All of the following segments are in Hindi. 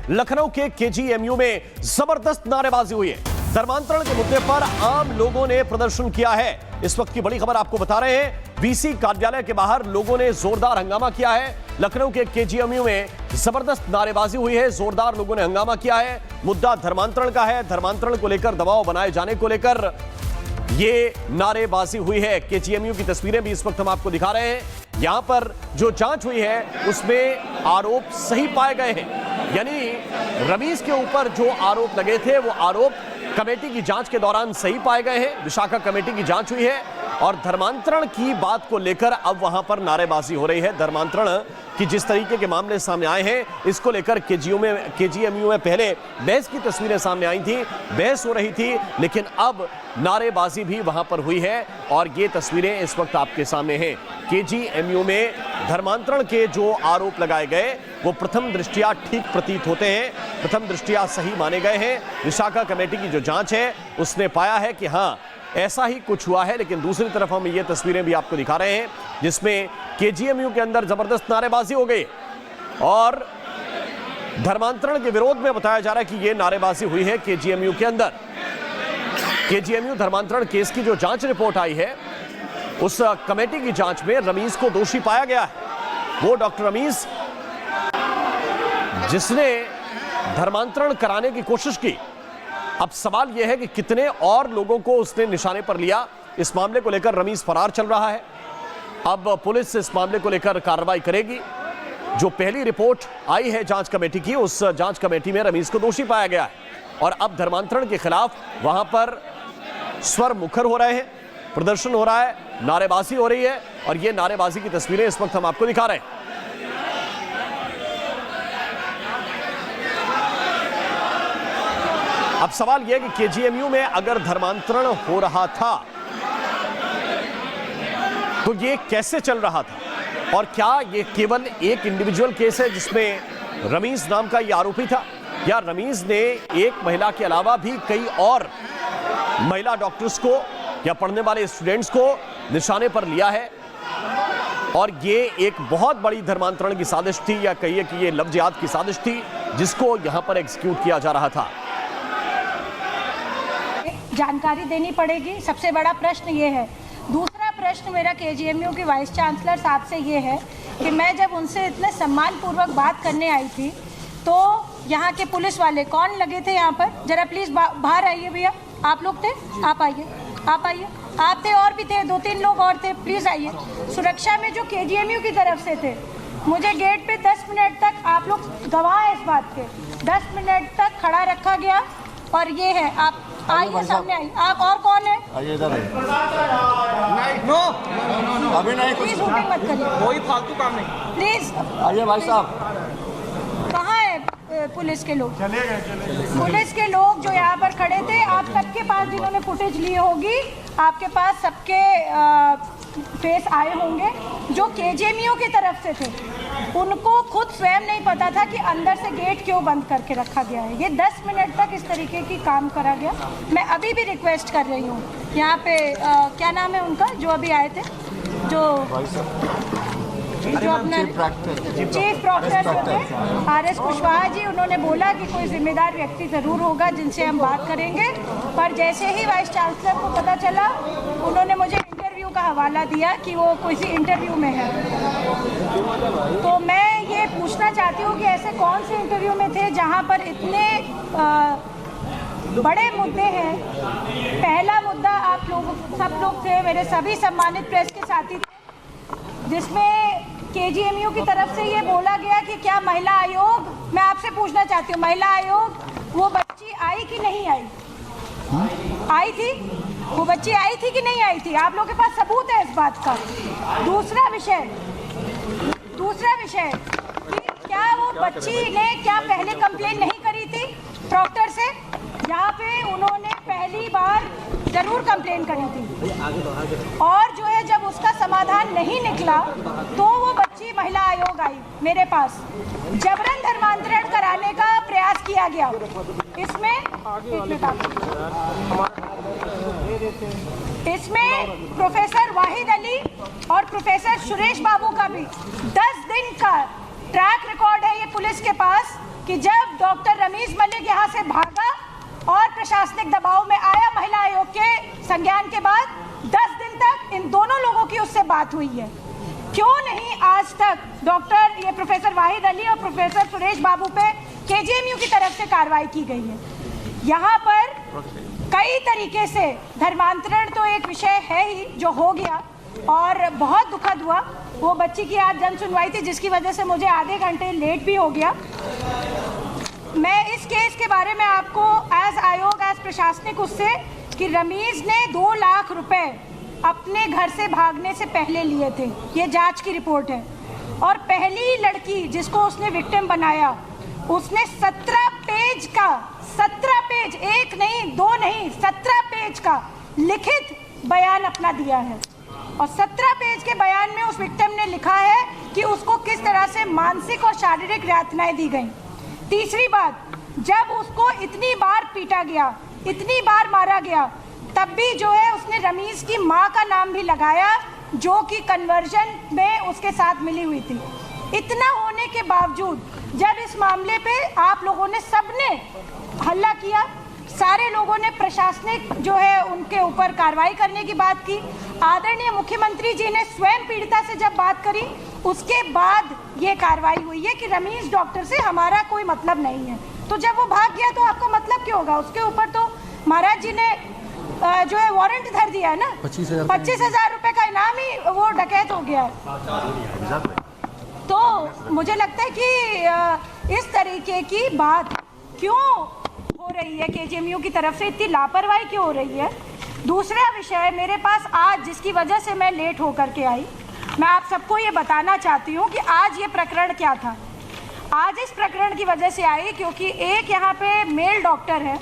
लखनऊ के केजीएमयू में जबरदस्त नारेबाजी हुई है। धर्मांतरण के मुद्दे पर आम लोगों ने प्रदर्शन किया है। इस वक्त की बड़ी खबर आपको बता रहे हैं। वीसी कार्यालय के बाहर लोगों ने जोरदार हंगामा किया है। लखनऊ के केजीएमयू में जबरदस्त नारेबाजी हुई है, जोरदार लोगों ने हंगामा किया है। मुद्दा धर्मांतरण का है। धर्मांतरण को लेकर दबाव बनाए जाने को लेकर ये नारेबाजी हुई है। केजीएमयू की तस्वीरें भी इस वक्त हम आपको दिखा रहे हैं। यहां पर जो जांच हुई है उसमें आरोप सही पाए गए हैं, यानी रमीज के ऊपर जो आरोप लगे थे वो आरोप कमेटी की जांच के दौरान सही पाए गए हैं। विशाखा कमेटी की जांच हुई है और धर्मांतरण की बात को लेकर अब वहां पर नारेबाजी हो रही है। धर्मांतरण की जिस तरीके के मामले सामने आए हैं इसको लेकर केजीएमयू में पहले बहस की तस्वीरें सामने आई थी, बहस हो रही थी, लेकिन अब नारेबाजी भी वहां पर हुई है और ये तस्वीरें इस वक्त आपके सामने हैं। केजीएमयू में धर्मांतरण के जो आरोप लगाए गए वो प्रथम दृष्टया ठीक प्रतीत होते हैं, प्रथम दृष्टया सही माने गए हैं। विशाखा कमेटी की जो जांच है उसने पाया है कि हाँ ऐसा ही कुछ हुआ है। लेकिन दूसरी तरफ हम ये तस्वीरें भी आपको दिखा रहे हैं जिसमें केजीएमयू के अंदर जबरदस्त नारेबाजी हो गई और धर्मांतरण के विरोध में बताया जा रहा है कि ये नारेबाजी हुई है केजीएमयू के अंदर। केजीएमयू धर्मांतरण केस की जो जांच रिपोर्ट आई है उस कमेटी की जांच में रमीज को दोषी पाया गया है। वो डॉक्टर रमीज जिसने धर्मांतरण कराने की कोशिश की। अब सवाल यह है कि कितने और लोगों को उसने निशाने पर लिया। इस मामले को लेकर रमीज फरार चल रहा है। अब पुलिस इस मामले को लेकर कार्रवाई करेगी। जो पहली रिपोर्ट आई है जांच कमेटी की, उस जांच कमेटी में रमीज को दोषी पाया गया है और अब धर्मांतरण के खिलाफ वहां पर स्वर मुखर हो रहे हैं, प्रदर्शन हो रहा है, नारेबाजी हो रही है और ये नारेबाजी की तस्वीरें इस वक्त हम आपको दिखा रहे हैं। अब सवाल यह कि केजीएमयू में अगर धर्मांतरण हो रहा था तो ये कैसे चल रहा था और क्या ये केवल एक इंडिविजुअल केस है जिसमें रमीज नाम का ये आरोपी था, या रमीज ने एक महिला के अलावा भी कई और महिला डॉक्टर्स को या पढ़ने वाले स्टूडेंट्स को निशाने पर लिया है और ये एक बहुत बड़ी धर्मांतरण की साजिश थी, या कहिए कि ये लव जिहाद की साजिश थी जिसको यहां पर एग्जीक्यूट किया जा रहा था। जानकारी देनी पड़ेगी, सबसे बड़ा प्रश्न ये है। दूसरा प्रश्न मेरा केजीएमयू की वाइस चांसलर साहब से ये है कि मैं जब उनसे इतने सम्मानपूर्वक बात करने आई थी तो यहाँ के पुलिस वाले कौन लगे थे यहाँ पर? जरा प्लीज़ बाहर आइए भैया। आप लोग थे? आप आइए, आप आइए। आप थे और भी थे, 2-3 लोग और थे, प्लीज़ आइए। सुरक्षा में जो केजीएमयू की तरफ से थे, मुझे गेट पे 10 मिनट तक, आप लोग गवाह हैं इस बात के, 10 मिनट तक खड़ा रखा गया और ये है। आप आइए, सामने आइए। आप और कौन है? आइए इधर नहीं, नो अभी नहीं, प्लीज शूटिंग मत करिए, कोई फालतू काम नहीं, प्लीज। आइए भाई साहब। कहाँ है पुलिस के लोग? चले गए। पुलिस के लोग जो यहाँ पर खड़े थे, आप सबके पास जिन्होंने फुटेज ली होगी, आपके पास सबके फेस आए होंगे। जो केजीएमयू की तरफ से थे उनको खुद स्वयं नहीं पता था कि अंदर से गेट क्यों बंद करके रखा गया है। ये 10 मिनट तक इस तरीके की काम करा गया। मैं अभी भी रिक्वेस्ट कर रही हूँ यहाँ पे क्या नाम है उनका जो अभी आए थे, जो अपना चीफ प्रॉक्टर जो थे RS कुशवाहा जी, उन्होंने बोला कि कोई जिम्मेदार व्यक्ति ज़रूर होगा जिनसे हम बात करेंगे। पर जैसे ही वाइस चांसलर को पता चला उन्होंने मुझे इंटरव्यू का हवाला दिया कि वो किसी इंटरव्यू में है। तो मैं ये पूछना चाहती हूँ कि ऐसे कौन से इंटरव्यू में थे जहाँ पर इतने बड़े मुद्दे हैं। पहला मुद्दा आप लोग सब लोग थे, मेरे सभी सम्मानित प्रेस के साथी थे, जिसमें केजीएमयू की तरफ से ये बोला गया कि क्या महिला आयोग, मैं आपसे पूछना चाहती हूँ, महिला आयोग वो बच्ची आई कि नहीं आई? आई थी? वो बच्ची आई थी कि नहीं आई थी? आप लोगों के पास सबूत है इस बात का। दूसरा विषय कि क्या वो बच्ची ने क्या पहले कंप्लेन नहीं करी थी प्रॉक्टर से? यहाँ पे उन्होंने पहली बार जरूर कंप्लेन करी थी और जो है जब उसका समाधान नहीं निकला तो वो बच्ची महिला आयोग आई मेरे पास। जबरन धर्मांतरण कराने का प्रयास किया गया। इसमें प्रोफेसर वाहिद अली और प्रोफेसर सुरेश बाबू का भी 10 दिन का ट्रैक रिकॉर्ड है ये पुलिस के पास कि जब डॉक्टर रमीज मलिक यहाँ से भागा और प्रशासनिक दबाव में आया महिला आयोग के संज्ञान के बाद 10 दिन तक इन दोनों लोगों की उससे बात हुई है। क्यों नहीं आज तक ये प्रोफेसर वाहिद अली और प्रोफेसर सुरेश बाबू पे केजीएमयू की तरफ से कार्रवाई की गई है? यहाँ पर कई तरीके से धर्मांतरण तो एक विषय है ही जो हो गया और बहुत दुखद हुआ। वो बच्ची की आज जन सुनवाई थी जिसकी वजह से मुझे आधे घंटे लेट भी हो गया। मैं इस केस के बारे में आपको एज आयोग एज प्रशासनिक उससे कि रमीज ने 2 लाख रुपए अपने घर से भागने से पहले लिए थे, ये जांच की रिपोर्ट है। और पहली लड़की जिसको उसने विक्टिम बनाया उसने 17 पेज, 1 नहीं 2 नहीं 17 पेज का लिखित बयान अपना दिया है। और 17 पेज के बयान में उस विक्टिम ने लिखा है कि उसको किस तरह से मानसिक और शारीरिक यातनाएं दी गई। तीसरी बात, जब उसको इतनी बार पीटा गया, इतनी बार मारा गया, तब भी जो है उसने रमीज की माँ का नाम भी लगाया जो कि कन्वर्जन में उसके साथ मिली हुई थी। इतना होने के बावजूद जब इस मामले पे आप लोगों ने सबने हल्ला किया, सारे लोगों ने प्रशासनिक जो है उनके ऊपर कार्रवाई करने की बात की, आदरणीय मुख्यमंत्री जी ने स्वयं पीड़िता से जब बात करी, उसके बाद ये कार्रवाई हुई है कि रमीज डॉक्टर से हमारा कोई मतलब नहीं है। तो जब वो भाग गया तो आपका मतलब क्या होगा? उसके ऊपर तो महाराज जी ने जो है वारंट धर दिया है ना, 25,000 रुपए का इनाम ही वो डकैत हो गया है। तो मुझे लगता है कि इस तरीके की बात क्यों हो रही है, केजीएमयू की तरफ से इतनी लापरवाही क्यों हो रही है? दूसरा विषय मेरे पास आज जिसकी वजह से मैं लेट होकर के आई, मैं आप सबको ये बताना चाहती हूँ कि आज ये प्रकरण क्या था। आज इस प्रकरण की वजह से आई क्योंकि एक यहाँ पे मेल डॉक्टर है,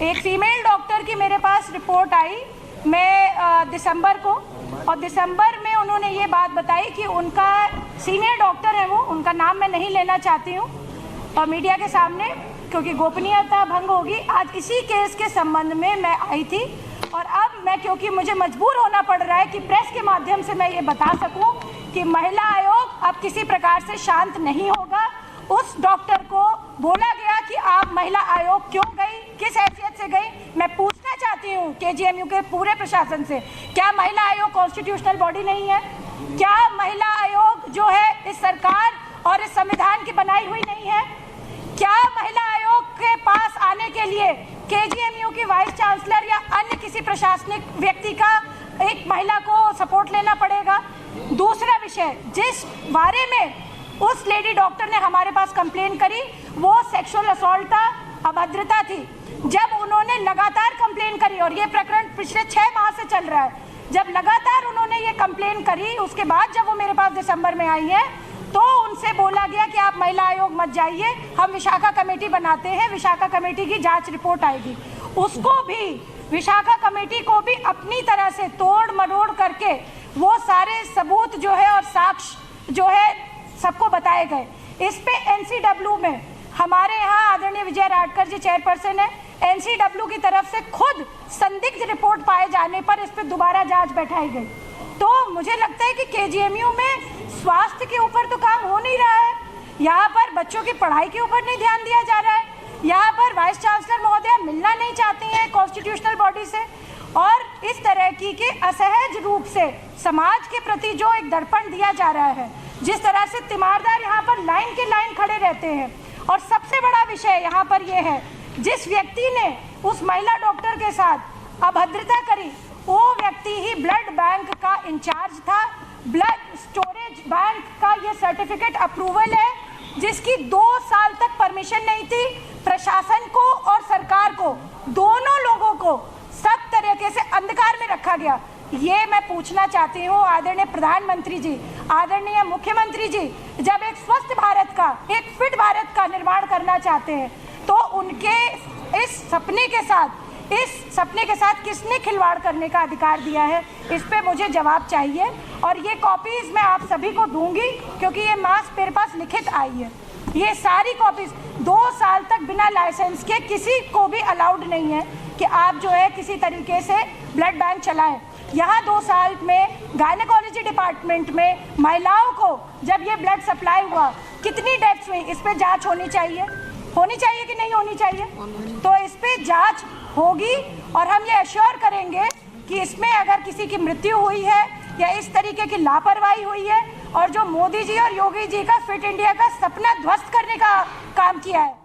एक फीमेल डॉक्टर की मेरे पास रिपोर्ट आई मैं दिसंबर को, और दिसंबर में उन्होंने ये बात बताई कि उनका सीनियर डॉक्टर है, वो उनका नाम मैं नहीं लेना चाहती हूँ और मीडिया के सामने क्योंकि गोपनीयता भंग होगी। आज इसी केस के संबंध में मैं आई थी और अब मैं क्योंकि मुझे मजबूर होना पड़ रहा है कि प्रेस के माध्यम से मैं ये बता सकूं कि महिला आयोग अब किसी प्रकार से शांत नहीं होगा। उस डॉक्टर को बोला गया कि आप महिला आयोग क्यों गई, किस हैसियत से गई। मैं पूछना चाहती हूँ केजीएमयू के पूरे प्रशासन से, क्या महिला आयोग कॉन्स्टिट्यूशनल बॉडी नहीं है? क्या महिला आयोग जो है इस सरकार और इस संविधान की बनाई हुई नहीं है? क्या महिला आयोग के पास आने के लिए केजीएमयू की वाइस चांसलर या अन्य किसी प्रशासनिक व्यक्ति का एक महिला को सपोर्ट लेना पड़ेगा? दूसरा विषय जिस बारे में उस लेडी डॉक्टर ने हमारे पास कंप्लेन करी वो सेक्सुअल असॉल्ट था, अभद्रता थी। जब उन्होंने लगातार कंप्लेन करी और ये प्रकरण पिछले 6 माह से चल रहा है, जब लगातार उन्होंने ये कंप्लेन करी, उसके बाद जब वो मेरे पास दिसंबर में आई है तो उनसे बोला गया कि आप महिला आयोग मत जाइए, हम विशाखा कमेटी बनाते हैं, विशाखा कमेटी की जांच रिपोर्ट आएगी। उसको भी विशाखा कमेटी को भी अपनी तरह से तोड़ मरोड़ करके वो सारे सबूत जो है और साक्ष्य जो है सबको बताए गए। इस पे एनसीडब्ल्यू में हमारे यहाँ आदरणीय विजय राटकर जी चेयरपर्सन है, एनसीडब्ल्यू की तरफ से खुद संदिग्ध रिपोर्ट पाए जाने पर इस पे दोबारा जांच बैठाई गई। तो मुझे लगता है कि केजीएमयू में स्वास्थ्य के ऊपर तो काम हो नहीं रहा है, यहाँ पर बच्चों की पढ़ाई के ऊपर नहीं ध्यान दिया जा रहा है, यहाँ पर वाइस चांसलर महोदया मिलना नहीं चाहती हैं कॉन्स्टिट्यूशनल बॉडी से, और इस तरह की के असहज रूप से समाज के प्रति जो एक दर्पण दिया जा रहा है, जिस तरह से तीमारदार यहाँ पर लाइन के लाइन खड़े रहते हैं। और सबसे बड़ा विषय यहाँ पर यह है, जिस व्यक्ति ने उस महिला डॉक्टर के साथ अभद्रता करी वो व्यक्ति ही ब्लड बैंक का इंचार्ज था। ब्लड स्टोरेज बैंक का ये सर्टिफिकेट अप्रूवल है जिसकी 2 साल तक परमिशन नहीं थी। प्रशासन को और सरकार को, दोनों लोगों को सब तरीके से अंधकार में रखा गया। ये मैं पूछना चाहती हूँ आदरणीय प्रधानमंत्री जी, आदरणीय मुख्यमंत्री जी, जब एक स्वस्थ भारत का, एक फिट भारत का निर्माण करना चाहते हैं तो उनके इस सपने के साथ किसने खिलवाड़ करने का अधिकार दिया है? इस पे मुझे जवाब चाहिए और ये कॉपीज मैं आप सभी को दूंगी क्योंकि ये मास मेरे पास लिखित आई है। ये सारी कॉपीज 2 साल तक बिना लाइसेंस के किसी को भी अलाउड नहीं है कि आप जो है किसी तरीके से ब्लड बैंक चलाएं। यहाँ 2 साल में गायनेकोलॉजी डिपार्टमेंट में महिलाओं को जब ये ब्लड सप्लाई हुआ कितनी डेथ्स हुई, इस पे जांच होनी चाहिए। होनी चाहिए कि नहीं होनी चाहिए? तो इस पे जांच होगी और हम ये एश्योर करेंगे कि इसमें अगर किसी की मृत्यु हुई है या इस तरीके की लापरवाही हुई है और जो मोदी जी और योगी जी का फिट इंडिया का सपना ध्वस्त करने का काम किया है